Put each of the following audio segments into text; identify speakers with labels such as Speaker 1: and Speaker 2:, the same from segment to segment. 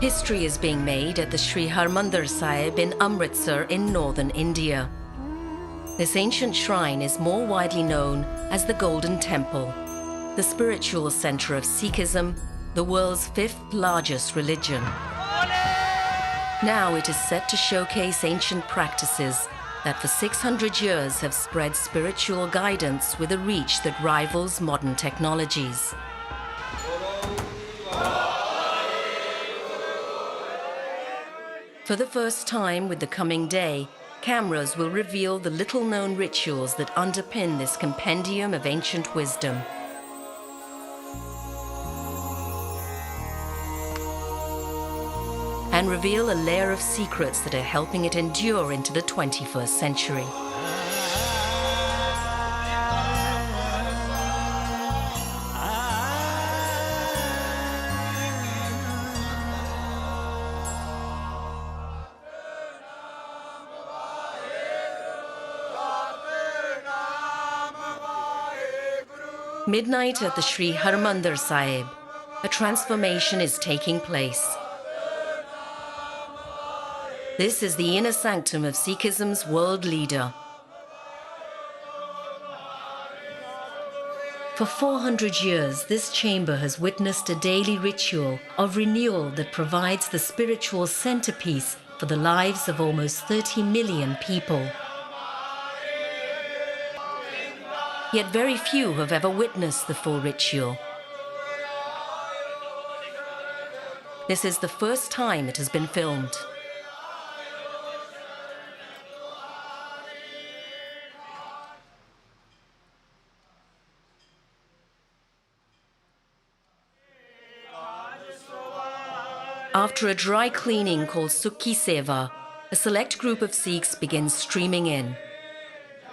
Speaker 1: History is being made at the Sri Harmandir Sahib in Amritsar in northern India. This ancient shrine is more widely known as the Golden Temple, the spiritual center of Sikhism, the world's fifth largest religion. Now it is set to showcase ancient practices that for 600 years have spread spiritual guidance with a reach that rivals modern technologies. For the first time with the coming day, cameras will reveal the little-known rituals that underpin this compendium of ancient wisdom. And reveal a layer of secrets that are helping it endure into the 21st century. Midnight at the Sri Harmandir Sahib, a transformation is taking place. This is the inner sanctum of Sikhism's world leader. For 400 years, this chamber has witnessed a daily ritual of renewal that provides the spiritual centerpiece for the lives of almost 30 million people. Yet very few have ever witnessed the full ritual. This is the first time it has been filmed. After a dry cleaning called Sukhi Seva, a select group of Sikhs begins streaming in.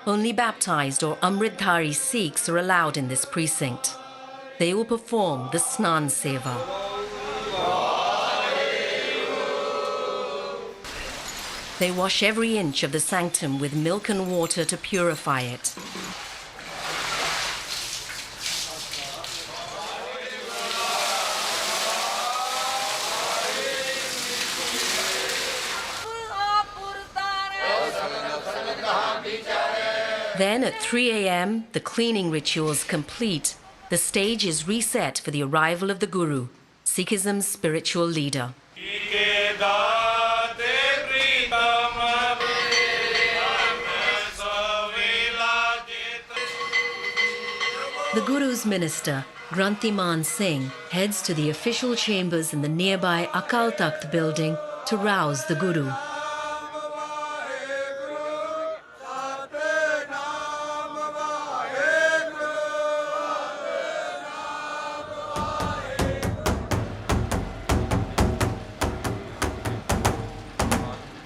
Speaker 1: Only baptized or Amritdhari Sikhs are allowed in this precinct. They will perform the Snan Seva. They wash every inch of the sanctum with milk and water to purify it. Then at 3 a.m., the cleaning rituals complete. The stage is reset for the arrival of the Guru, Sikhism's spiritual leader. The Guru's minister, Granth Singh, heads to the official chambers in the nearby Akal Takht building to rouse the Guru.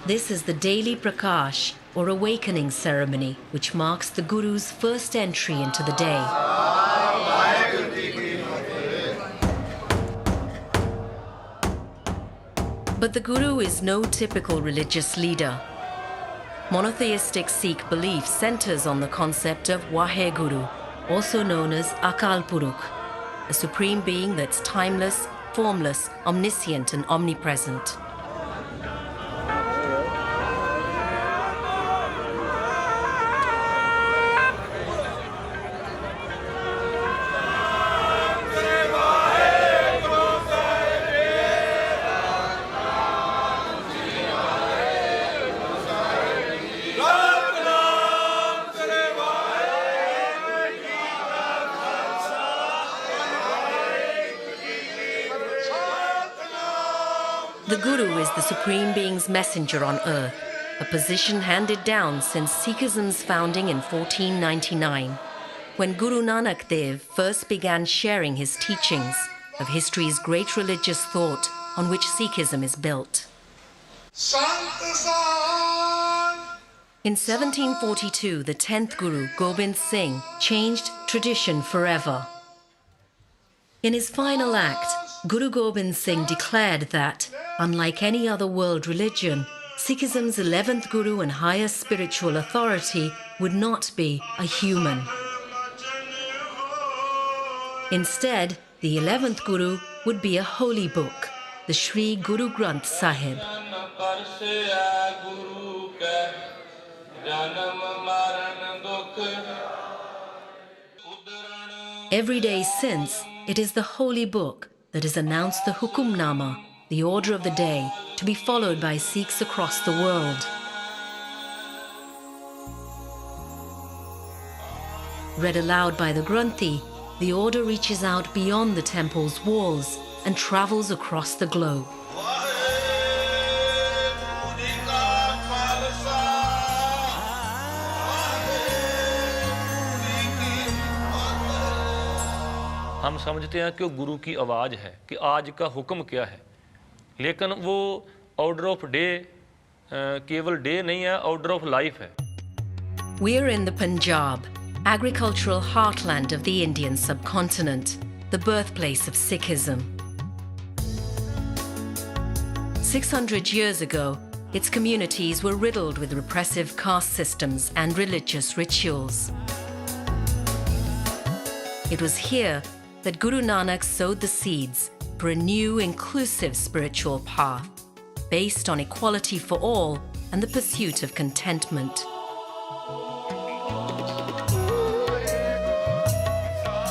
Speaker 1: This is the daily Prakash, or awakening ceremony, which marks the Guru's first entry into the day. But the Guru is no typical religious leader. Monotheistic Sikh belief centers on the concept of Waheguru, also known as Akal Purukh, a supreme being that's timeless, formless, omniscient and omnipresent. The Guru is the Supreme Being's messenger on earth, a position handed down since Sikhism's founding in 1499, when Guru Nanak Dev first began sharing his teachings of history's great religious thought on which Sikhism is built. In 1742, the 10th Guru, Gobind Singh, changed tradition forever. In his final act, Guru Gobind Singh declared that, unlike any other world religion, Sikhism's 11th Guru and highest spiritual authority would not be a human. Instead, the 11th Guru would be a holy book, the Sri Guru Granth Sahib. Every day since, it is the holy book that has announced the Hukumnama, the order of the day, to be followed by Sikhs across the world. Read aloud by the Granthi, the order reaches out beyond the temple's walls and travels across the globe.
Speaker 2: हम समझते हैं कि वो गुरु की आवाज़ है कि आज का हुक्म क्या है, लेकिन वो ऑर्डर ऑफ डे केवल डे नहीं है, ऑर्डर ऑफ लाइफ है.
Speaker 1: We're in the Punjab, agricultural heartland of the Indian subcontinent, the birthplace of Sikhism. 600 years ago, its communities were riddled with repressive caste systems and religious rituals. It was here that Guru Nanak sowed the seeds for a new, inclusive spiritual path, based on equality for all and the pursuit of contentment.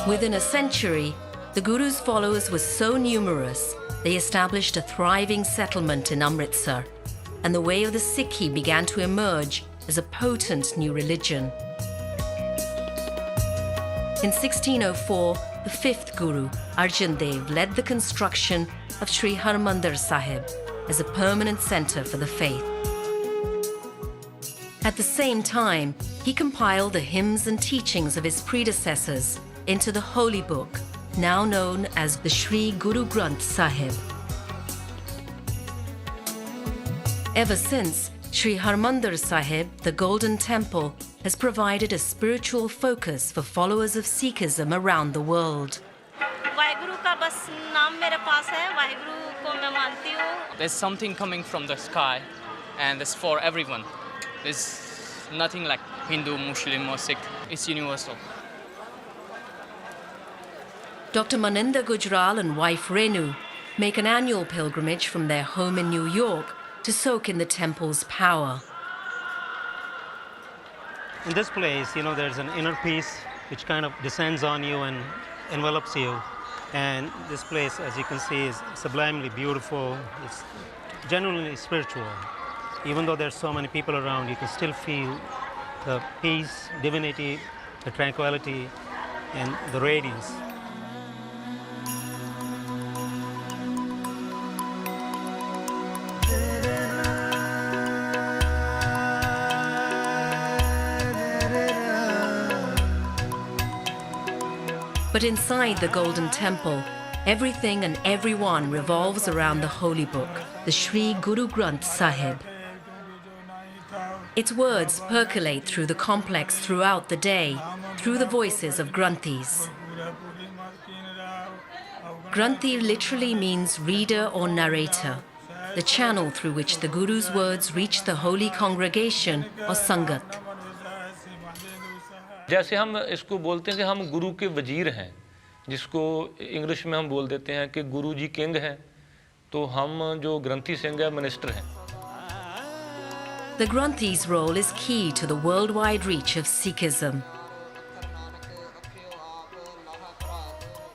Speaker 1: Within a century, the Guru's followers were so numerous, they established a thriving settlement in Amritsar, and the way of the Sikhi began to emerge as a potent new religion. In 1604, the fifth Guru, Arjan Dev, led the construction of Sri Harmandir Sahib as a permanent centre for the faith. At the same time, he compiled the hymns and teachings of his predecessors into the holy book, now known as the Sri Guru Granth Sahib. Ever since, Sri Harmandir Sahib, the Golden Temple, has provided a spiritual focus for followers of Sikhism around the world.
Speaker 3: There's something coming from the sky, and it's for everyone. There's nothing like Hindu, Muslim, or Sikh. It's universal.
Speaker 1: Dr. Maninder Gujral and wife Renu make an annual pilgrimage from their home in New York to soak in the temple's power.
Speaker 4: In this place, there's an inner peace which kind of descends on you and envelops you. And this place, as you can see, is sublimely beautiful. It's genuinely spiritual. Even though there's so many people around, you can still feel the peace, divinity, the tranquility, and the radiance.
Speaker 1: But inside the Golden Temple, everything and everyone revolves around the holy book, the Sri Guru Granth Sahib. Its words percolate through the complex throughout the day, through the voices of Granthis. Granthi literally means reader or narrator, the channel through which the Guru's words reach the holy congregation or Sangat.
Speaker 2: जैसे हम इसको बोलते हैं कि हम गुरु के वजीर हैं, जिसको इंग्लिश में हम बोल देते हैं कि गुरु जी किंग हैं, तो हम जो ग्रंथी सिंह है मिनिस्टर हैं.
Speaker 1: The Granthi's role is key to the worldwide reach of Sikhism.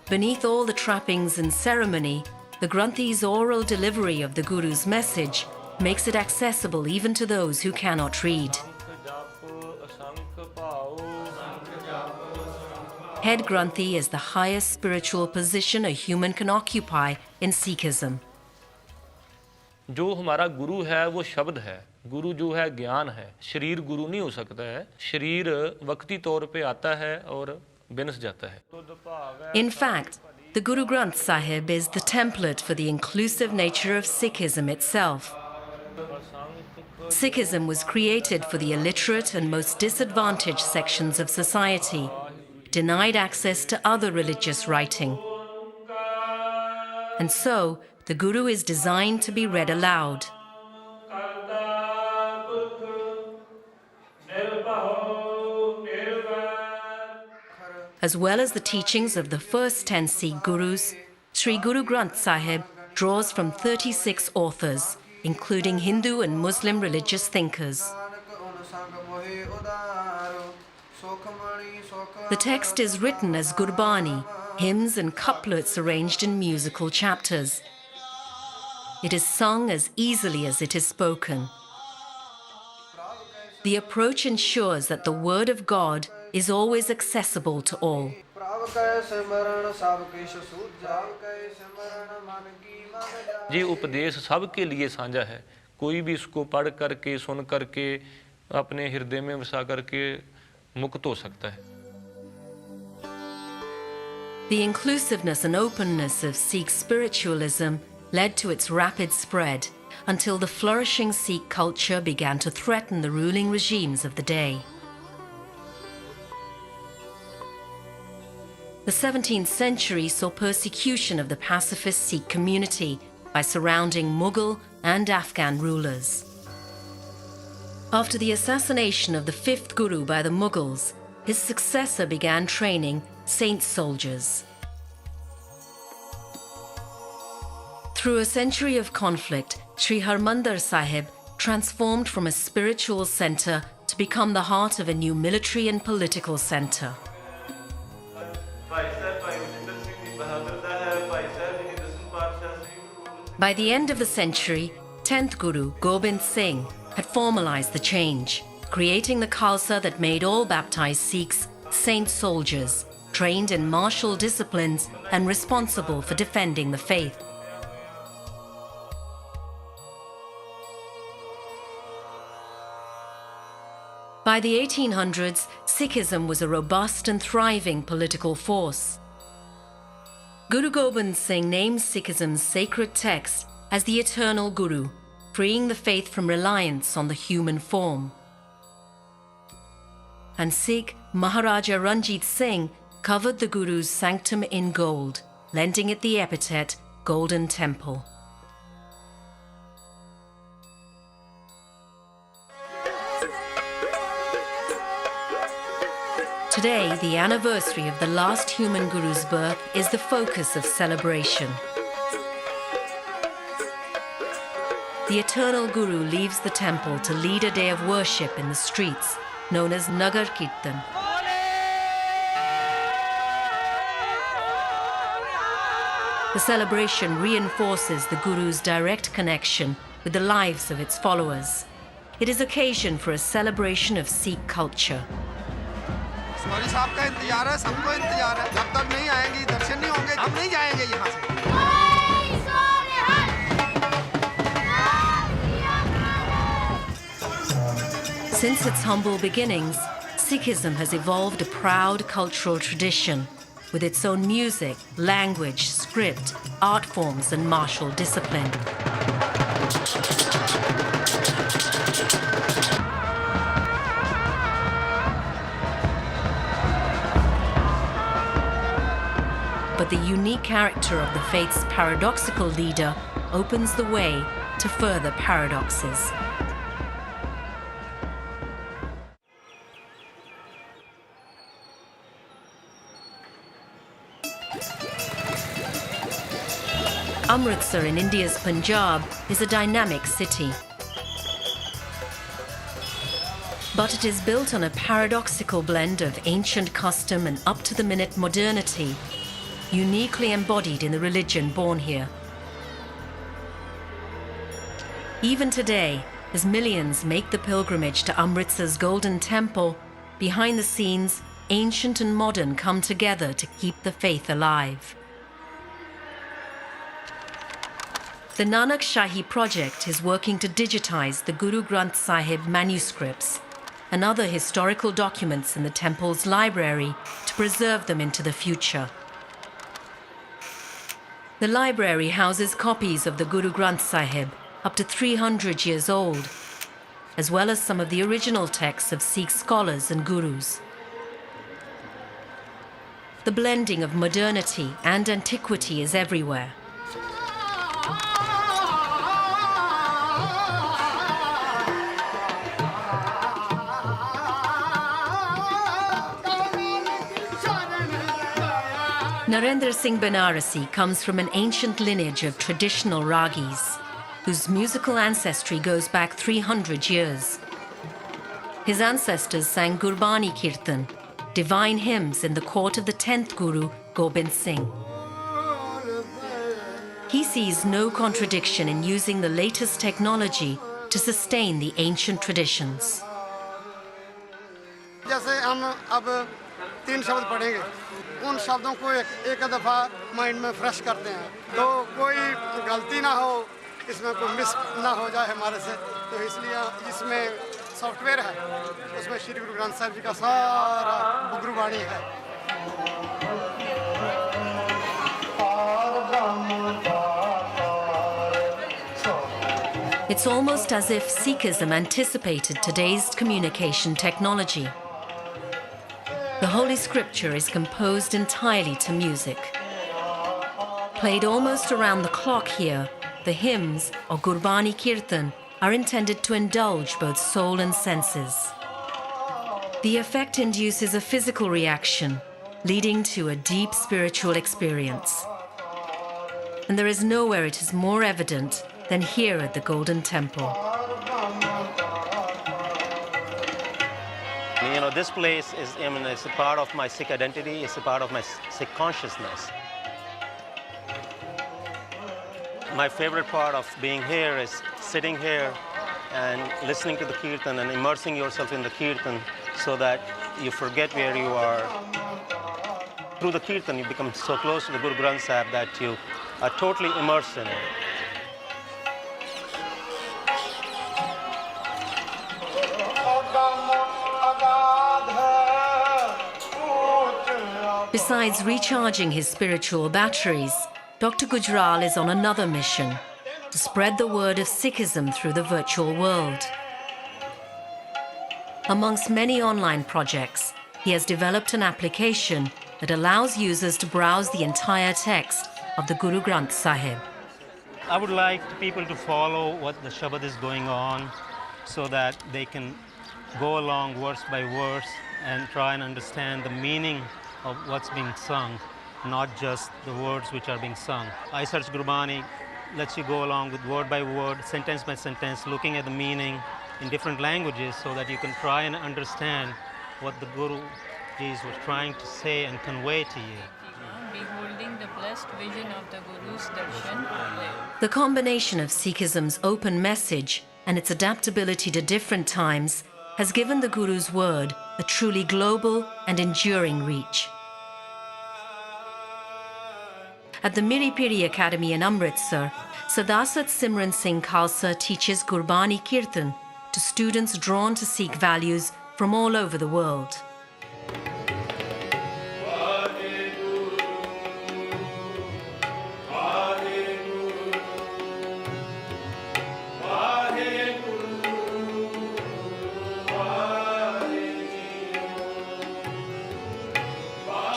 Speaker 1: Beneath all the trappings and ceremony, the Granthi's oral delivery of the Guru's message makes it accessible even to those who cannot read. Head Granthi is the highest spiritual position a human can occupy in Sikhism.
Speaker 2: जो हमारा गुरु है वो शब्द है, गुरु जो है ज्ञान है. शरीर गुरु नहीं हो सकता है, शरीर वक्ती तौर पे आता है और बिनस जाता है.
Speaker 1: In fact, the Guru Granth Sahib is the template for the inclusive nature of Sikhism itself. Sikhism was created for the illiterate and most disadvantaged sections of society, denied access to other religious writing. And so, the Guru is designed to be read aloud. As well as the teachings of the first 10 Sikh Gurus, Sri Guru Granth Sahib draws from 36 authors, including Hindu and Muslim religious thinkers. The text is written as Gurbani, hymns and couplets arranged in musical chapters. It is sung as easily as it is spoken. The approach ensures that the word of God is always accessible to all.
Speaker 2: ये उपदेश सबके लिए साझा है, कोई भी इसको पढ़ करके सुन करके अपने हृदय में बसा करके मुक्त हो सकता है.
Speaker 1: The inclusiveness and openness of Sikh spiritualism led to its rapid spread until the flourishing Sikh culture began to threaten the ruling regimes of the day. The 17th century saw persecution of the pacifist Sikh community by surrounding Mughal and Afghan rulers. After the assassination of the fifth Guru by the Mughals, his successor began training saint soldiers. Through a century of conflict, Sri Harmandir Sahib transformed from a spiritual centre to become the heart of a new military and political centre. By the end of the century, 10th Guru Gobind Singh had formalised the change, creating the Khalsa that made all baptised Sikhs saint soldiers, trained in martial disciplines and responsible for defending the faith. By the 1800s, Sikhism was a robust and thriving political force. Guru Gobind Singh names Sikhism's sacred text as the eternal Guru, freeing the faith from reliance on the human form. And Sikh Maharaja Ranjit Singh covered the Guru's sanctum in gold, lending it the epithet Golden Temple. Today, the anniversary of the last human Guru's birth is the focus of celebration. The eternal Guru leaves the temple to lead a day of worship in the streets, known as Nagar Kirtan. The celebration reinforces the Guru's direct connection with the lives of its followers. It is occasion for a celebration of Sikh culture.
Speaker 5: Sorry साहब का इंतजार है, सबको इंतजार है. जब तक नहीं आएंगी दर्शन नहीं होंगे, हम नहीं जाएंगे यहाँ से.
Speaker 1: Since its humble beginnings, Sikhism has evolved a proud cultural tradition with its own music, language, script, art forms and martial discipline. But the unique character of the faith's paradoxical leader opens the way to further paradoxes. Amritsar in India's Punjab is a dynamic city. But it is built on a paradoxical blend of ancient custom and up-to-the-minute modernity, uniquely embodied in the religion born here. Even today, as millions make the pilgrimage to Amritsar's Golden Temple, behind the scenes, ancient and modern come together to keep the faith alive. The Nanak Shahi project is working to digitize the Guru Granth Sahib manuscripts and other historical documents in the temple's library to preserve them into the future. The library houses copies of the Guru Granth Sahib, up to 300 years old, as well as some of the original texts of Sikh scholars and gurus. The blending of modernity and antiquity is everywhere. Narendra Singh Banarasi comes from an ancient lineage of traditional ragis, whose musical ancestry goes back 300 years. His ancestors sang Gurbani Kirtan, divine hymns in the court of the 10th Guru, Gobind Singh. He sees no contradiction in using the latest technology to sustain the ancient traditions.
Speaker 5: जैसे हम अब 3 शब्द पढ़ेंगे, उन शब्दों को एक दफ़ा माइंड में फ्रेश करते हैं, तो कोई गलती ना हो, इसमें कोई मिस ना हो जाए हमारे से, तो इसलिए इसमें सॉफ्टवेयर है, उसमें श्री गुरु ग्रंथ साहिब जी का सारा गुरुवाणी है.
Speaker 1: It's almost as if Sikhism anticipated today's communication technology. The Holy Scripture is composed entirely to music. Played almost around the clock here, the hymns, or Gurbani Kirtan, are intended to indulge both soul and senses. The effect induces a physical reaction, leading to a deep spiritual experience. And there is nowhere it is more evident than here at the Golden Temple.
Speaker 4: You know, this place is, I mean, it's a part of my Sikh identity, it's a part of my Sikh consciousness. My favorite part of being here is sitting here and listening to the Kirtan and immersing yourself in the Kirtan so that you forget where you are. Through the Kirtan, you become so close to the Guru Granth Sahib that you are totally immersed in it.
Speaker 1: Besides recharging his spiritual batteries, Dr. Gujral is on another mission: to spread the word of Sikhism through the virtual world. Amongst many online projects, he has developed an application that allows users to browse the entire text of the Guru Granth Sahib.
Speaker 4: I would like people to follow what the Shabad is going on so that they can go along verse by verse and try and understand the meaning of what's being sung, not just the words which are being sung. I Search Gurbani lets you go along with word by word, sentence by sentence, looking at the meaning in different languages so that you can try and understand what the Guru Jis was trying to say and convey to you.
Speaker 6: Beholding the blessed vision of the Guru's darshan.
Speaker 1: The combination of Sikhism's open message and its adaptability to different times has given the Guru's word a truly global and enduring reach. At the Miri Piri Academy in Amritsar, Sadasat Simran Singh Khalsa teaches Gurbani Kirtan to students drawn to Sikh values from all over the world.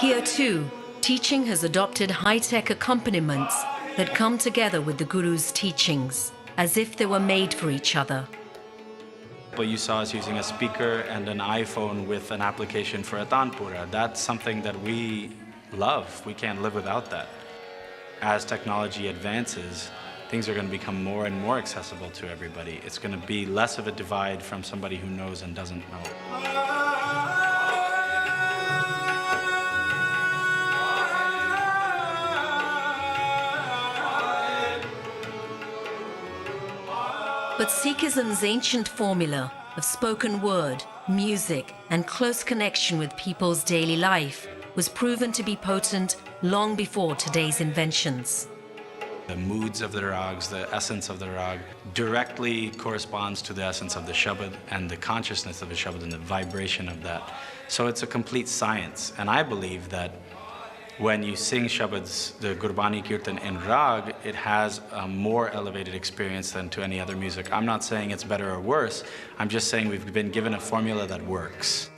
Speaker 1: Here too, teaching has adopted high-tech accompaniments that come together with the Guru's teachings, as if they were made for each other.
Speaker 7: But you saw us using a speaker and an iPhone with an application for a Tanpura. That's something that we love. We can't live without that. As technology advances, things are going to become more and more accessible to everybody. It's going to be less of a divide from somebody who knows and doesn't know.
Speaker 1: But Sikhism's ancient formula of spoken word, music, and close connection with people's daily life was proven to be potent long before today's inventions.
Speaker 7: The moods of the rags, the essence of the rag, directly corresponds to the essence of the Shabad and the consciousness of the Shabad and the vibration of that. So it's a complete science. And I believe that when you sing Shabads, the Gurbani Kirtan in Rag, it has a more elevated experience than to any other music. I'm not saying it's better or worse. I'm just saying we've been given a formula that works.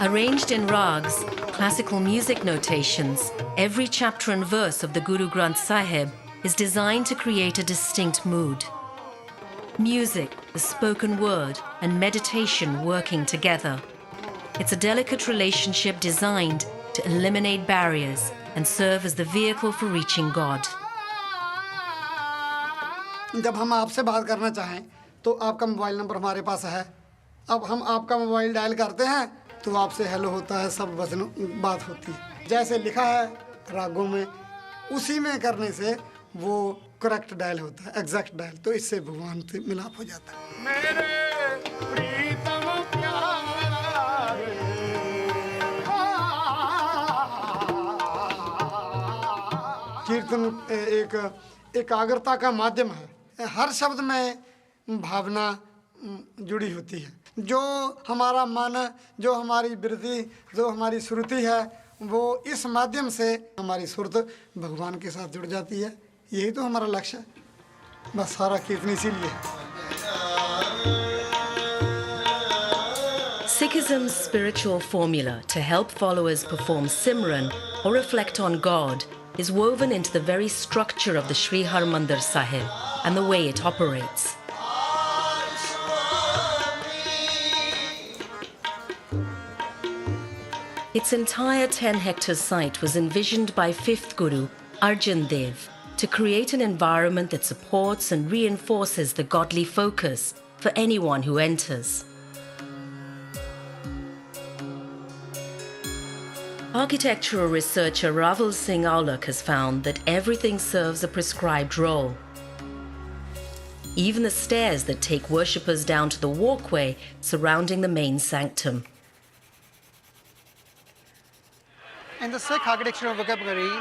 Speaker 1: Arranged in rags, classical music notations, every chapter and verse of the Guru Granth Sahib is designed to create a distinct mood. Music, the spoken word, and meditation working together. It's a delicate relationship designed to eliminate barriers and serve as the vehicle for reaching God.
Speaker 5: जब हम आपसे बात करना चाहें तो आपका mobile number हमारे पास है. अब हम आपका मोबाइल डायल करते हैं तो आपसे हेलो होता है, सब वचन बात होती है. जैसे लिखा है रागों में, उसी में करने से वो करेक्ट डायल होता है, एग्जैक्ट डायल. तो इससे भगवान से मिलाप हो जाता है. मेरे प्रीतम प्यारे कीर्तन एकाग्रता का माध्यम है. हर शब्द में भावना जुड़ी होती है. जो हमारा मन, जो हमारी वृत्ति, जो हमारी श्रुति है, वो इस माध्यम से हमारी सुरत भगवान के साथ जुड़ जाती है. यही तो हमारा लक्ष्य है. बस सारा कीर्तन इसीलिए है.
Speaker 1: Sikhism's spiritual formula to help followers perform Simran or reflect on God is woven into the very structure of the Sri Harmandir Sahib and the way it operates. Its entire 10-hectare site was envisioned by Fifth Guru Arjan Dev to create an environment that supports and reinforces the godly focus for anyone who enters. Architectural researcher Raval Singh Aulak has found that everything serves a prescribed role. Even the stairs that take worshippers down to the walkway surrounding the main sanctum.
Speaker 5: In the Sikh architectural vocabulary,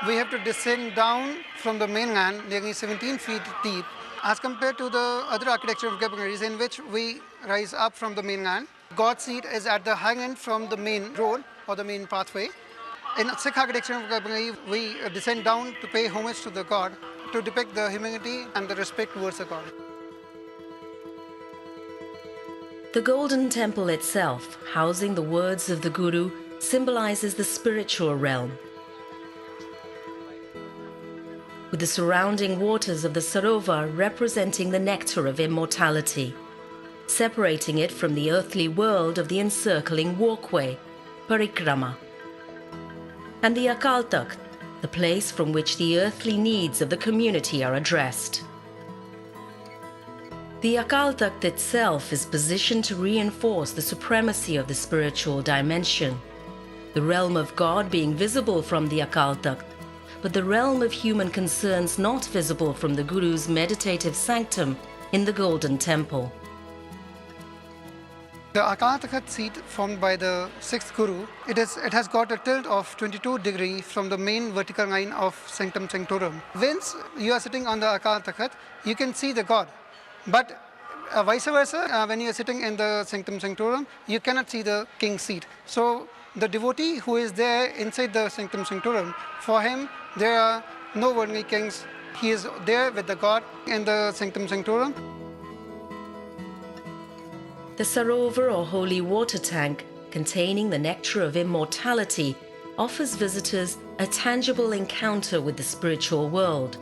Speaker 5: we have to descend down from the mainland nearly 17 feet deep as compared to the other architectural vocabularies in which we rise up from the mainland. God's seat is at the high end from the main road or the main pathway. In Sikh architectural vocabulary, we descend down to pay homage to the God, to depict the humility and the respect towards the God.
Speaker 1: The Golden Temple itself, housing the words of the Guru, symbolizes the spiritual realm, with the surrounding waters of the Sarovar representing the nectar of immortality, separating it from the earthly world of the encircling walkway, Parikrama, and the Akal Takht, the place from which the earthly needs of the community are addressed. The Akal Takht itself is positioned to reinforce the supremacy of the spiritual dimension, the realm of God being visible from the Akal Takht, but the realm of human concerns not visible from the Guru's meditative sanctum in the Golden Temple.
Speaker 5: The Akal Takht seat formed by the 6th Guru, it has got a tilt of 22 degrees from the main vertical line of Sanctum Sanctorum. Once you are sitting on the Akal Takht, you can see the God. But vice versa, when you are sitting in the Sanctum Sanctorum, you cannot see the king's seat. So the devotee who is there inside the Sanctum Sanctorum, for him there are no worldly kings. He is there with the God in the Sanctum Sanctorum.
Speaker 1: The Sarovar or holy water tank, containing the nectar of immortality, offers visitors a tangible encounter with the spiritual world.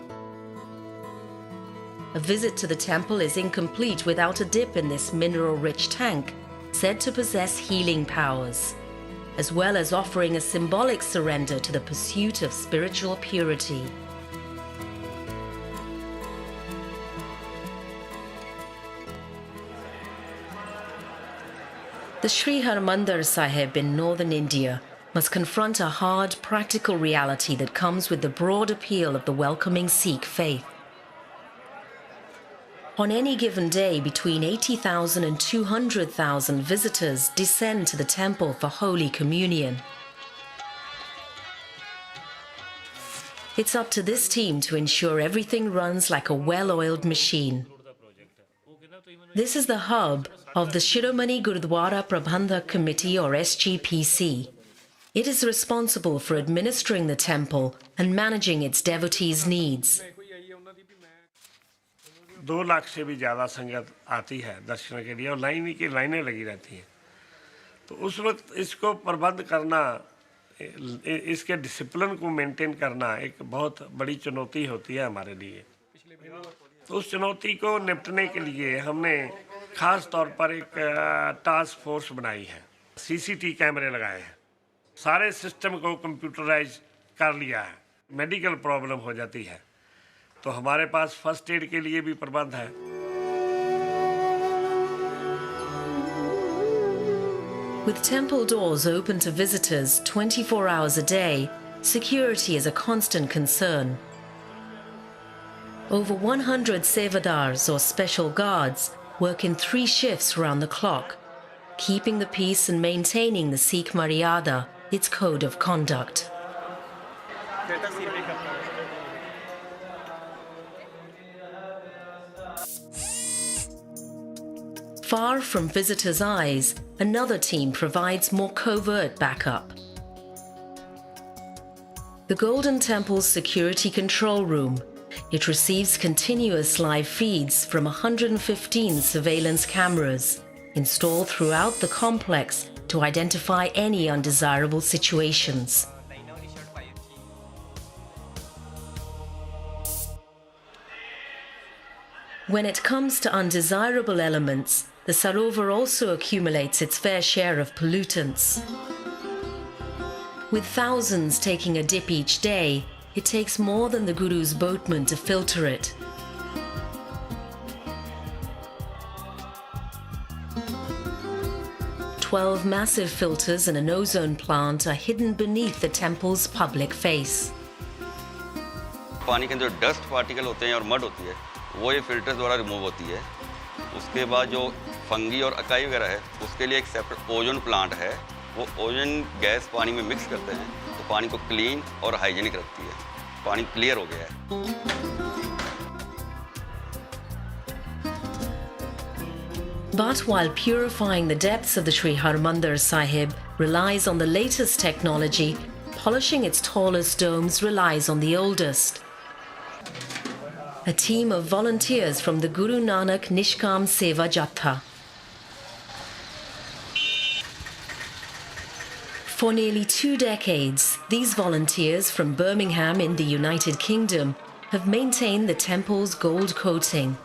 Speaker 1: A visit to the temple is incomplete without a dip in this mineral-rich tank, said to possess healing powers, as well as offering a symbolic surrender to the pursuit of spiritual purity. The Sri Harmandir Sahib in northern India must confront a hard, practical reality that comes with the broad appeal of the welcoming Sikh faith. On any given day, between 80,000 and 200,000 visitors descend to the temple for Holy Communion. It's up to this team to ensure everything runs like a well-oiled machine. This is the hub of the Shiromani Gurdwara Prabandhak Committee or SGPC. It is responsible for administering the temple and managing its devotees' needs.
Speaker 8: 2 lakh से भी ज़्यादा संगत आती है दर्शन के लिए और लाइनें लगी रहती हैं. तो उस वक्त इसको प्रबंध करना, इसके डिसिप्लिन को मेंटेन करना एक बहुत बड़ी चुनौती होती है हमारे लिए। तो उस चुनौती को निपटने के लिए हमने ख़ास तौर पर एक टास्क फोर्स बनाई है, CCTV कैमरे लगाए हैं, सारे सिस्टम को कंप्यूटराइज कर लिया है। मेडिकल प्रॉब्लम हो जाती है तो हमारे पास फर्स्ट एड के लिए भी प्रबंध है।
Speaker 1: With temple doors open to visitors 24 hours a day, security is a constant concern. Over 100 sevadars or special guards work in 3 shifts round the clock, keeping the peace and maintaining the Sikh Maryada, its code of conduct. Far from visitors' eyes, another team provides more covert backup. The Golden Temple's security control room. It receives continuous live feeds from 115 surveillance cameras installed throughout the complex to identify any undesirable situations. When it comes to undesirable elements, the Sarovar also accumulates its fair share of pollutants. With thousands taking a dip each day, it takes more than the Guru's boatman to filter it. "12 massive filters and an ozone plant are hidden beneath the temple's public face.
Speaker 9: पानी के अंदर जो dust particle होते हैं और mud होती है वो ये फिल्टर्स द्वारा रिमूव होती है। उसके बाद जो फंगी और अकाई वगैरह है उसके लिए एक सेपरेट ओजोन प्लांट है, वो ओजोन गैस पानी में मिक्स करते हैं तो पानी को क्लीन और हाइजीनिक रखती है, पानी क्लियर हो गया है।
Speaker 1: But while purifying the depths of the Sri Harmandir Sahib relies on the latest technology, polishing its tallest domes relies on the oldest. A team of volunteers from the Guru Nanak Nishkam Seva Jatha. For nearly 2 decades, these volunteers from Birmingham in the United Kingdom have maintained the temple's gold coating.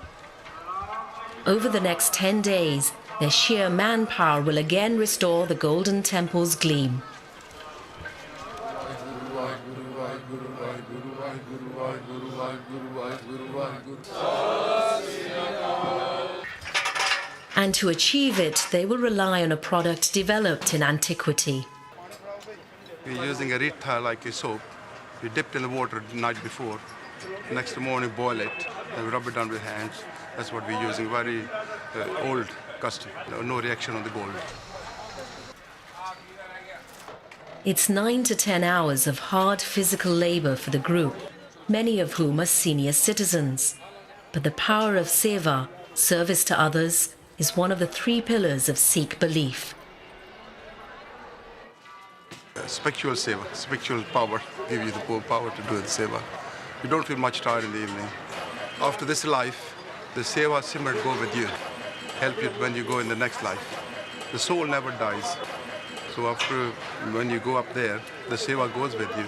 Speaker 1: Over the next 10 days, their sheer manpower will again restore the Golden Temple's gleam. And to achieve it, they will rely on a product developed in antiquity.
Speaker 10: We're using a rita like a soap. We dip it in the water the night before. Next morning, boil it, and we rub it down with hands. That's what we're using. Very old custom. No reaction on the gold.
Speaker 1: It's 9 to 10 hours of hard physical labor for the group, many of whom are senior citizens. But the power of seva, service to others, is one of the 3 pillars of Sikh belief.
Speaker 10: Spiritual seva, spiritual power, give you the power to do the seva. You don't feel much tired in the evening. After this life, the seva simmer go with you, help you when you go in the next life. The soul never dies. So after, when you go up there, the seva goes with you.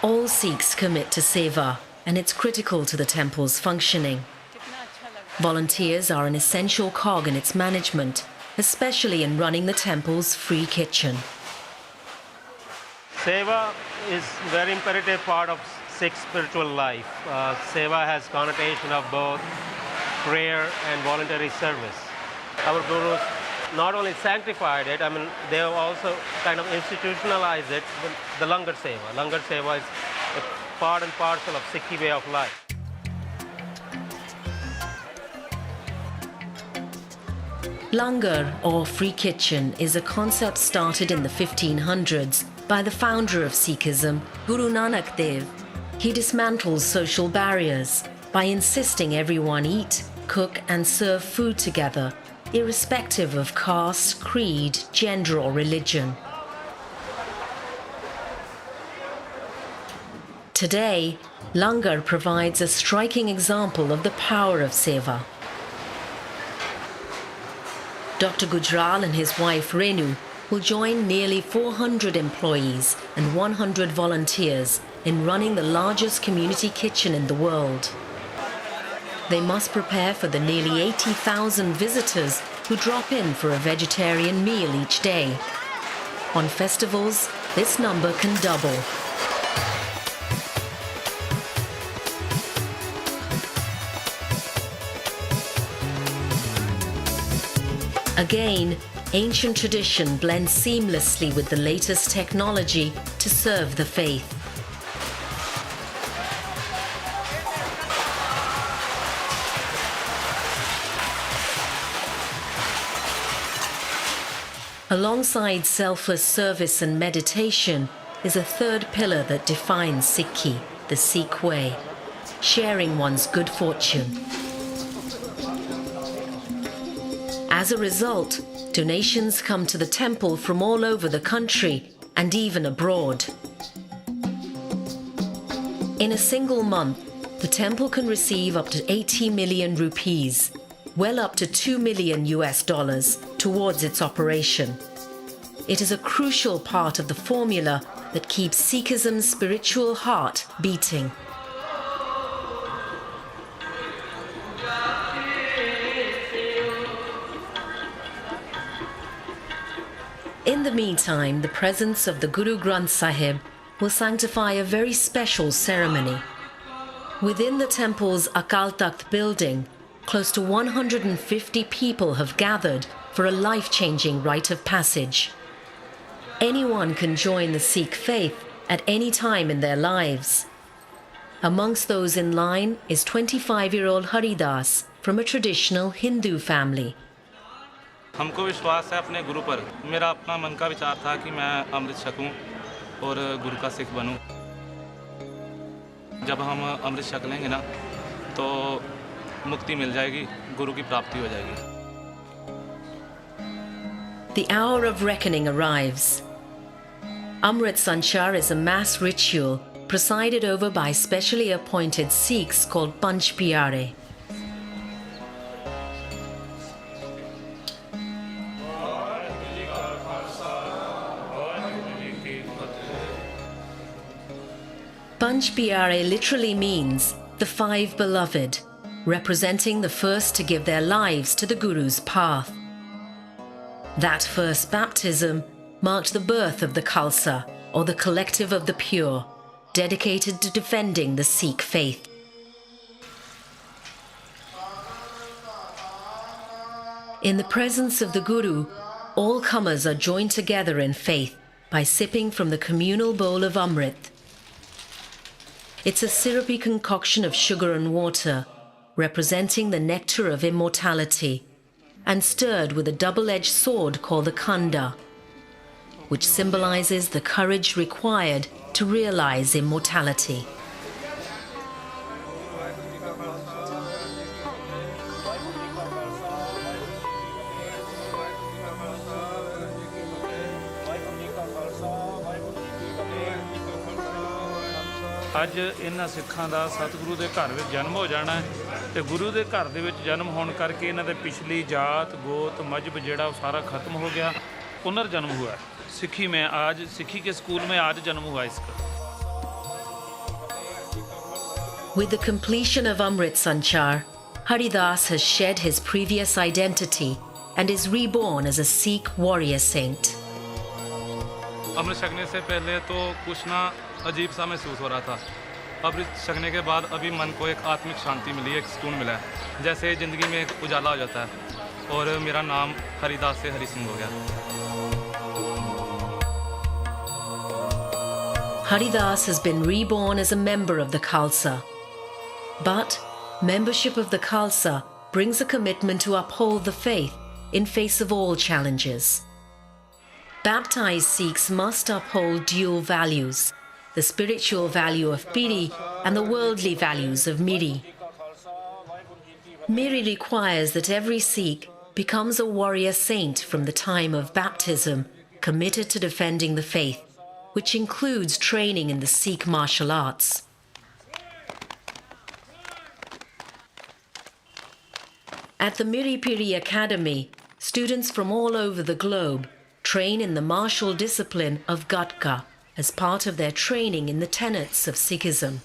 Speaker 1: All Sikhs commit to seva, and it's critical to the temple's functioning. Volunteers are an essential cog in its management, especially in running the temple's free kitchen.
Speaker 4: Seva is a very imperative part of Sikh spiritual life. Seva has connotation of both prayer and voluntary service. Our gurus not only sanctified it, they have also kind of institutionalized it, the langar seva. Langar seva is a part and parcel of Sikhi way of life.
Speaker 1: Langar, or free kitchen, is a concept started in the 1500s by the founder of Sikhism, Guru Nanak Dev. He dismantles social barriers by insisting everyone eat, cook and serve food together, irrespective of caste, creed, gender or religion. Today, langar provides a striking example of the power of seva. Dr. Gujral and his wife Renu will join nearly 400 employees and 100 volunteers in running the largest community kitchen in the world. They must prepare for the nearly 80,000 visitors who drop in for a vegetarian meal each day. On festivals, this number can double. Again, ancient tradition blends seamlessly with the latest technology to serve the faith. Alongside selfless service and meditation is a third pillar that defines Sikhi, the Sikh way, sharing one's good fortune. As a result, donations come to the temple from all over the country and even abroad. In a single month, the temple can receive up to 80 million rupees, well up to $2 million towards its operation. It is a crucial part of the formula that keeps Sikhism's spiritual heart beating. In the meantime, the presence of the Guru Granth Sahib will sanctify a very special ceremony. Within the temple's Akal Takht building, close to 150 people have gathered for a life-changing rite of passage. Anyone can join the Sikh faith at any time in their lives. Amongst those in line is 25-year-old Haridas from a traditional Hindu family.
Speaker 11: हमको विश्वास है अपने गुरु पर। मेरा अपना मन का विचार था कि मैं अमृत छकूं और गुरु का सिख बनूं। जब हम अमृत छक लेंगे ना तो मुक्ति मिल जाएगी, गुरु की प्राप्ति हो जाएगी।
Speaker 1: The hour of reckoning arrives. Amrit Sanchar is a mass ritual presided over by specially appointed Sikhs called Panch Pyare. Panch Pyare literally means the five beloved, representing the first to give their lives to the Guru's path. That first baptism marked the birth of the Khalsa, or the collective of the pure, dedicated to defending the Sikh faith. In the presence of the Guru, all comers are joined together in faith by sipping from the communal bowl of Amrit. It's a syrupy concoction of sugar and water, representing the nectar of immortality, and stirred with a double-edged sword called the Khanda, which symbolizes the courage required to realize immortality.
Speaker 11: ਅੱਜ ਇਹਨਾਂ ਸਿੱਖਾਂ ਦਾ ਸਤਿਗੁਰੂ ਦੇ ਘਰ ਵਿੱਚ ਜਨਮ ਹੋ ਜਾਣਾ ਹੈ ਤੇ ਗੁਰੂ ਦੇ ਘਰ ਦੇ ਵਿੱਚ ਜਨਮ ਹੋਣ ਕਰਕੇ ਇਹਨਾਂ ਦੇ ਪਿਛਲੀ ਜਾਤ ਗੋਤ ਮਜ਼ਹਬ ਜਿਹੜਾ ਉਹ ਸਾਰਾ ਖਤਮ ਹੋ ਗਿਆ ਪੁਨਰ ਜਨਮ हुआ सिखी में आज सिखी के स्कूल में आज जन्म हुआ इसका
Speaker 1: With the completion of Amrit Sanchar, Haridas has shed his previous identity and is reborn as a Sikh warrior saint.
Speaker 11: अमृत छकने से पहले तो कुछ ना अजीब सा महसूस हो रहा था। अमृत छकने के बाद अभी मन को एक आत्मिक शांति मिली, एक सुकून मिला है, जैसे ज़िंदगी में एक उजाला हो जाता है और मेरा नाम हरिदास से हरि सिंह हो गया।
Speaker 1: Haridas has been reborn as a member of the Khalsa. But membership of the Khalsa brings a commitment to uphold the faith in face of all challenges. Baptized Sikhs must uphold dual values, the spiritual value of Piri and the worldly values of Miri. Miri requires that every Sikh becomes a warrior saint from the time of baptism, committed to defending the faith, which includes training in the Sikh martial arts. At the Miri Piri Academy, students from all over the globe train in the martial discipline of Gatka as part of their training in the tenets of Sikhism.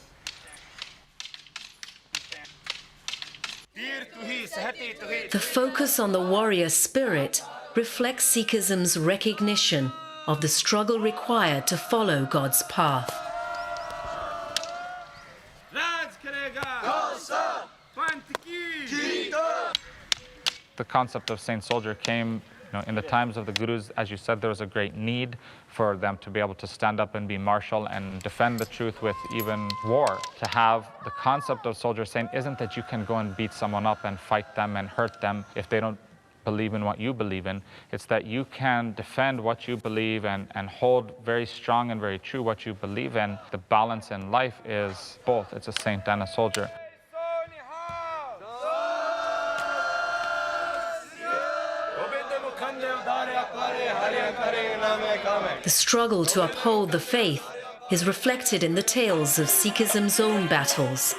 Speaker 1: The focus on the warrior spirit reflects Sikhism's recognition of the struggle required to follow God's path.
Speaker 12: The concept of saint soldier came in the times of the gurus. As you said, there was a great need for them to be able to stand up and be martial and defend the truth with even war. To have the concept of soldier saint isn't that you can go and beat someone up and fight them and hurt them if they don't believe in what you believe in. It's that you can defend what you believe and hold very strong and very true what you believe in. The balance in life is both. It's a saint and a soldier.
Speaker 1: The struggle to uphold the faith is reflected in the tales of Sikhism's own battles,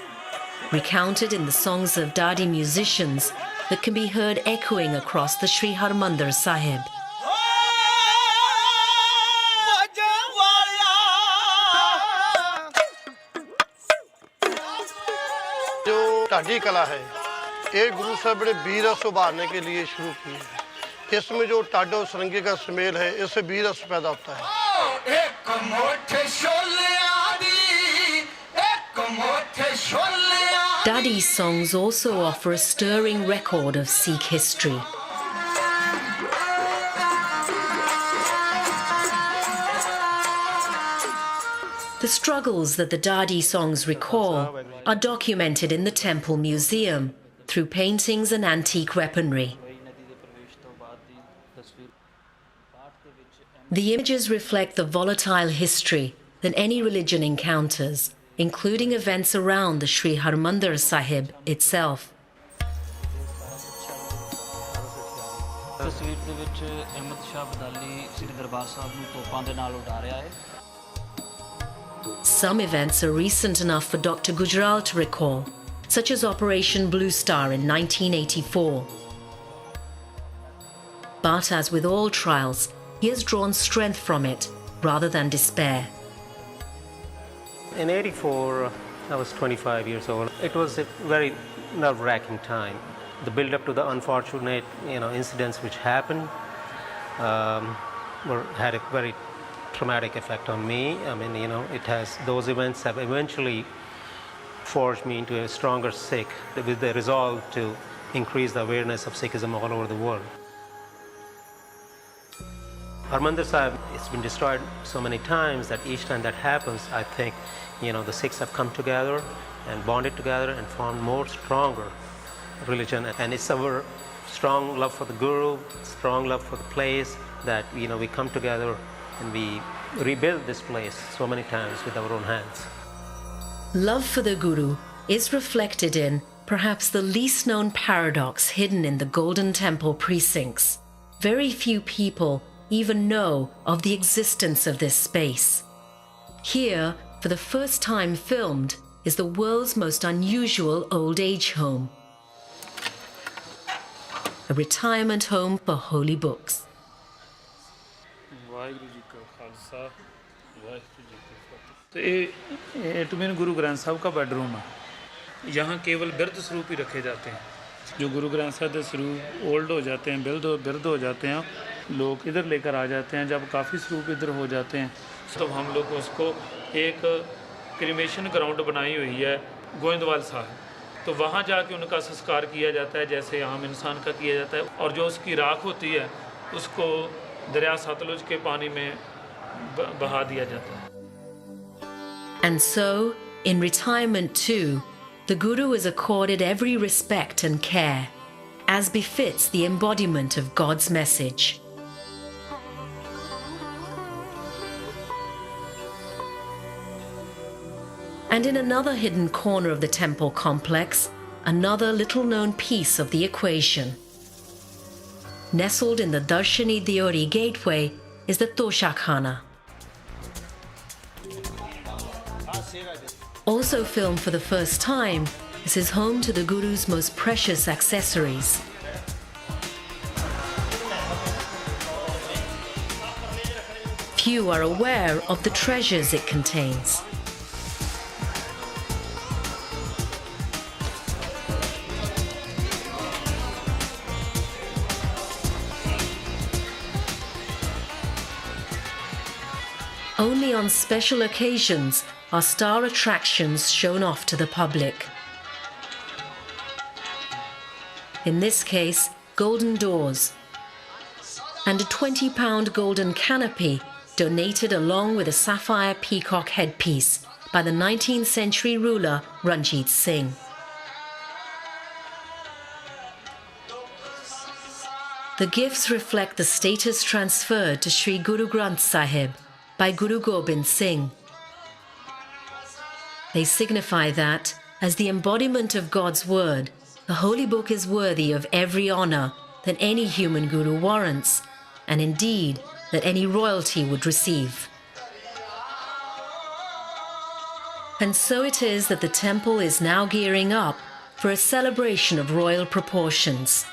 Speaker 1: recounted in the songs of Dadi musicians that can be heard echoing across the Sri Harmandir Sahib.
Speaker 13: जो ढाडी कला है, ये गुरु साहब ने वीर रस उभारने के लिए शुरू की है। इसमें जो टाडो सरंगी का स्मेल है, इससे वीर रस पैदा होता है।
Speaker 1: Dadi's songs also offer a stirring record of Sikh history. The struggles that the Dadi songs recall are documented in the Temple Museum through paintings and antique weaponry. The images reflect the volatile history that any religion encounters, including events around the Sri Harmandir Sahib itself. Some events are recent enough for Dr. Gujral to recall, such as Operation Blue Star in 1984. But as with all trials, he has drawn strength from it rather than despair.
Speaker 4: In '84, I was 25 years old. It was a very nerve-wracking time. The build-up to the unfortunate, incidents which happened had a very traumatic effect on me. I mean, those events have eventually forged me into a stronger Sikh with the resolve to increase the awareness of Sikhism all over the world. Harmandir Sahib, it's been destroyed so many times that each time that happens, I think, the Sikhs have come together and bonded together and formed more stronger religion. And it's our strong love for the Guru, strong love for the place that, we come together and we rebuild this place so many times with our own hands.
Speaker 1: Love for the Guru is reflected in perhaps the least known paradox hidden in the Golden Temple precincts. Very few people even know of the existence of this space. Here, for the first time filmed, is the world's most unusual old age home. A retirement home for holy books.
Speaker 11: ये गुरु ग्रंथ साहब का bedroom है। यहाँ केवल बिरध स्वरूप ही रखे जाते हैं। जो गुरु ग्रंथ साहब के स्वरूप ओल्ड हो जाते हैं, बिरध हो जाते हैं, लोग इधर लेकर आ जाते हैं। जब काफ़ी स्वरूप इधर हो जाते हैं तो हम लोग उसको एक क्रिमेशन ग्राउंड बनाई हुई है गोविंदवाल साहब, तो वहाँ जाके उनका संस्कार किया जाता है जैसे आम इंसान का किया जाता है। और जो उसकी राख होती है उसको दरिया सतलुज के पानी में बहा दिया जाता है।
Speaker 1: And so, in retirement too, the Guru is accorded every respect and care, as befits the embodiment of God's message. And in another hidden corner of the temple complex, another little-known piece of the equation. Nestled in the Darshani Deori gateway is the Toshakhana. Also filmed for the first time, this is home to the Guru's most precious accessories. Few are aware of the treasures it contains. Only on special occasions are star attractions shown off to the public. In this case, golden doors and a £20 golden canopy donated along with a sapphire peacock headpiece by the 19th century ruler Ranjit Singh. The gifts reflect the status transferred to Sri Guru Granth Sahib by Guru Gobind Singh. They signify that, as the embodiment of God's word, the Holy Book is worthy of every honour that any human guru warrants, and indeed that any royalty would receive. And so it is that the temple is now gearing up for a celebration of royal proportions.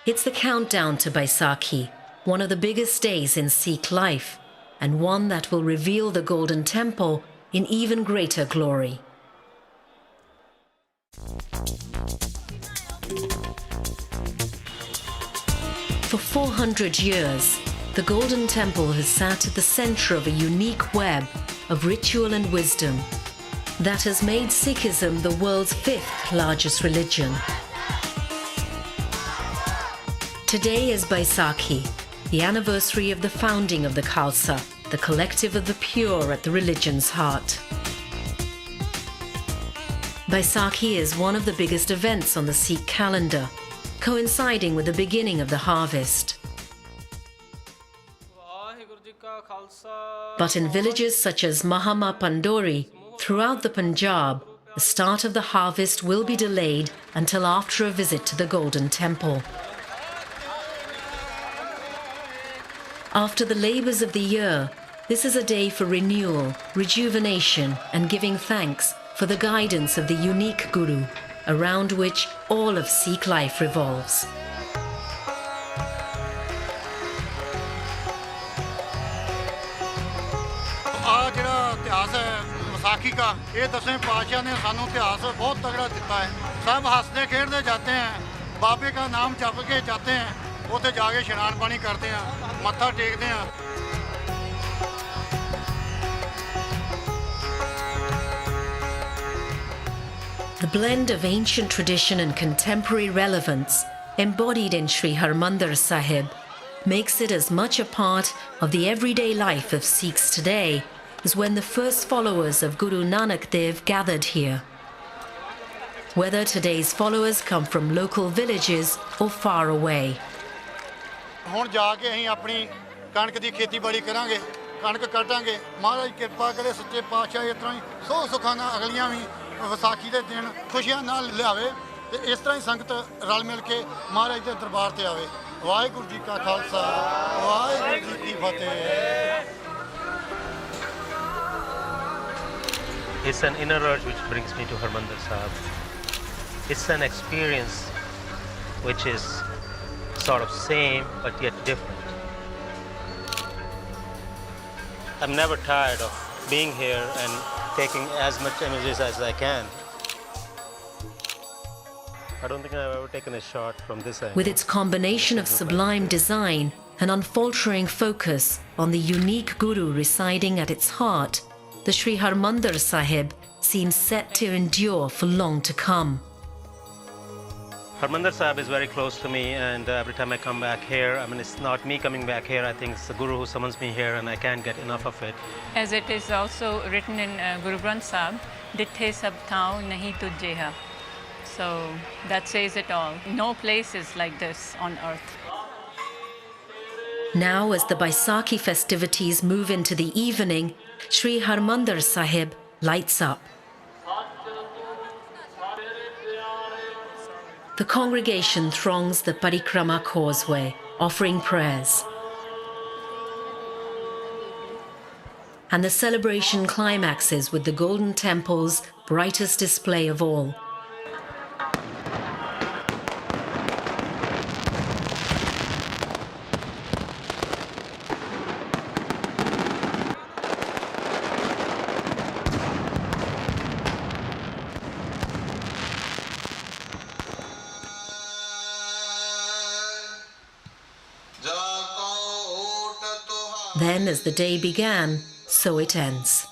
Speaker 1: It's the countdown to Vaisakhi, one of the biggest days in Sikh life, and one that will reveal the Golden Temple in even greater glory. For 400 years, the Golden Temple has sat at the centre of a unique web of ritual and wisdom that has made Sikhism the world's 5th largest religion. Today is Vaisakhi, the anniversary of the founding of the Khalsa, the collective of the pure at the religion's heart. Vaisakhi is one of the biggest events on the Sikh calendar, coinciding with the beginning of the harvest. But in villages such as Mahama Pandori, throughout the Punjab, the start of the harvest will be delayed until after a visit to the Golden Temple. After the labours of the year, this is a day for renewal, rejuvenation, and giving thanks for the guidance of the unique Guru, around which all of Sikh life revolves.
Speaker 14: Vaisakhi का ये 10वें पातशाह ने सानू इतिहास बहुत तगड़ा दिता है सब हंसते खेलते जाते हैं बाबे का नाम जप के जाते हैं उसे जाके स्नान पानी करते हैं मत्था टेकते हैं
Speaker 1: The blend of ancient tradition and contemporary relevance embodied in Sri Harmandir Sahib makes it as much a part of the everyday life of Sikhs today as when the first followers of Guru Nanak Dev gathered here. Whether today's followers come from local villages or far away.
Speaker 14: ਹੁਣ ਜਾ ਕੇ ਅਸੀਂ ਆਪਣੀ ਕਣਕ ਦੀ ਖੇਤੀਬਾੜੀ ਕਰਾਂਗੇ ਕਣਕ ਕੱਟਾਂਗੇ ਮਹਾਰਾਜ ਕਿਰਪਾ ਕਰੇ ਸੱਚੇ ਪਾਤਸ਼ਾਹ ਇਸ ਤਰ੍ਹਾਂ ਹੀ ਸੋ ਸੁੱਖਾਂ ਨਾਲ ਅਗਲੀਆਂ ਵੀ ਵਿਸਾਖੀ ਦੇ ਦਿਨ ਖੁਸ਼ੀਆਂ ਨਾਲ ਲਿਆਵੇ ਤੇ ਇਸ ਤਰ੍ਹਾਂ ਹੀ ਸੰਗਤ ਰਲ ਮਿਲ ਕੇ ਮਹਾਰਾਜ ਦੇ ਦਰਬਾਰ ਤੇ ਆਵੇ ਵਾਹਿਗੁਰੂ ਜੀ ਕਾ ਖਾਲਸਾ ਵਾਹਿਗੁਰੂ ਜੀ ਕੀ ਫਤਿਹ
Speaker 4: It's an inner urge which brings me to Harmandir Sahib. It's an experience which is sort of same but yet different. I'm never tired of being here and taking as much images as I can. I don't think I've ever taken a shot from this angle.
Speaker 1: With its combination of sublime design and unfaltering focus on the unique Guru residing at its heart, the Sri Harmandir Sahib seems set to endure for long to come.
Speaker 4: Harmandir Sahib is very close to me, and every time I come back here, I mean, it's not me coming back here, I think it's the Guru who summons me here, and I can't get enough of it.
Speaker 6: As it is also written in Guru Granth Sahib, Dithe sab thao nahi tujjeha. So that says it all. No place is like this on earth.
Speaker 1: Now, as the Vaisakhi festivities move into the evening, Sri Harmandir Sahib lights up. The congregation throngs the Parikrama causeway, offering prayers. And the celebration climaxes with the Golden Temple's brightest display of all. Then, as the day began, so it ends.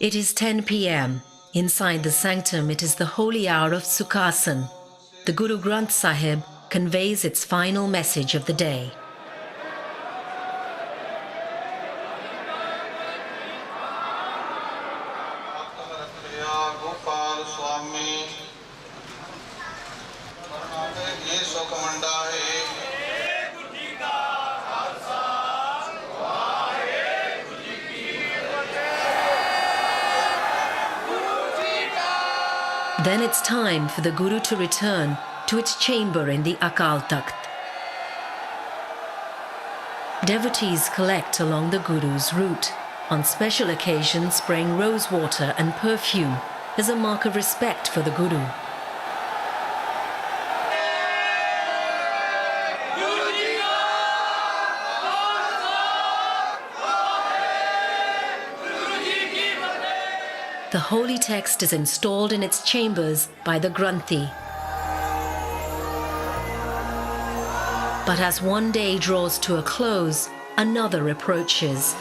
Speaker 1: It is 10 p.m. Inside the sanctum, it is the holy hour of Sukhasan. The Guru Granth Sahib conveys its final message of the day. Then it's time for the Guru to return to its chamber in the Akal Takht. Devotees collect along the Guru's route, on special occasions spraying rose water and perfume as a mark of respect for the Guru. The holy text is installed in its chambers by the Granthi. But as one day draws to a close, another approaches.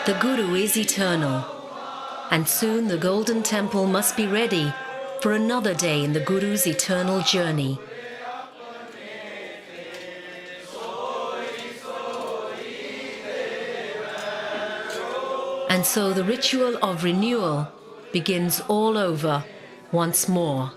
Speaker 1: The Guru is eternal, and soon the Golden Temple must be ready for another day in the Guru's eternal journey. And so the ritual of renewal begins all over once more.